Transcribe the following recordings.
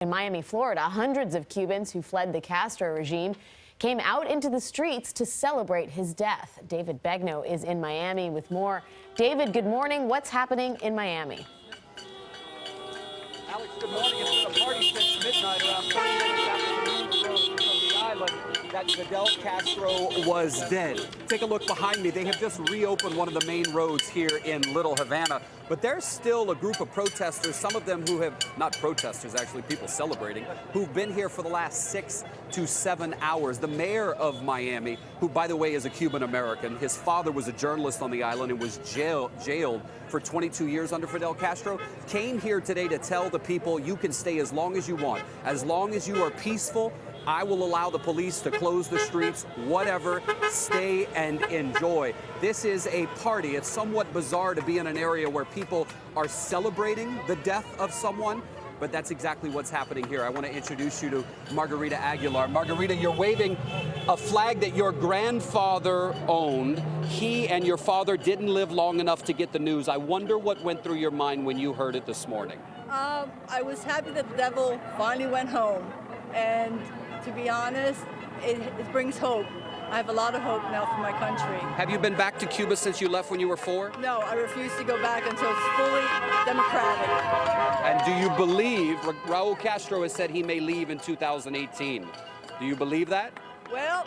In Miami, Florida, hundreds of Cubans who fled the Castro regime came out into the streets to celebrate his death. David Begnaud is in Miami with more. David, good morning. What's happening in Miami? Alex, good morning. It's been a party since midnight, around 30 minutes after the news broke from the island that Fidel Castro was dead. Take a look behind me. They have just reopened one of the main roads here in Little Havana. But there's still a group of protesters, some of them who have, not protesters actually, people celebrating, who've been here for the last 6 to 7 hours. The mayor of Miami, who by the way is a Cuban American, his father was a journalist on the island and was jailed for 22 years under Fidel Castro, came here today to tell the people you can stay as long as you want. As long as you are peaceful, I will allow the police to close the streets, whatever, stay and enjoy. This is a party. It's somewhat bizarre to be in an area where people are celebrating the death of someone, but that's exactly what's happening here. I want to introduce you to Margarita Aguilar. Margarita, you're waving a flag that your grandfather owned. He and your father didn't live long enough to get the news. I wonder what went through your mind when you heard it this morning. I was happy that the devil finally went home. And to be honest, it brings hope. I have a lot of hope now for my country. Have you been back to Cuba since you left when you were 4? No, I refuse to go back until it's fully democratic. And do you believe, Raul Castro has said he may leave in 2018. Do you believe that? Well,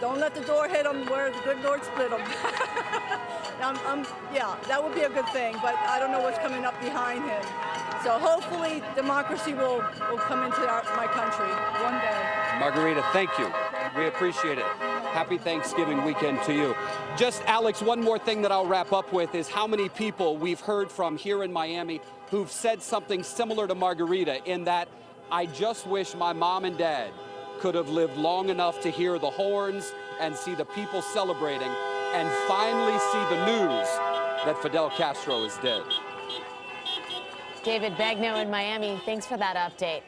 don't let the door hit him where the good Lord split him. Yeah, that would be a good thing, but I don't know what's coming up behind him. So hopefully democracy will come into my country one day. Margarita, thank you. We appreciate it. Happy Thanksgiving weekend to you. Just, Alex, one more thing that I'll wrap up with is how many people we've heard from here in Miami who've said something similar to Margarita in that, I just wish my mom and dad could have lived long enough to hear the horns and see the people celebrating and finally see the news that Fidel Castro is dead. David Begnaud in Miami, thanks for that update.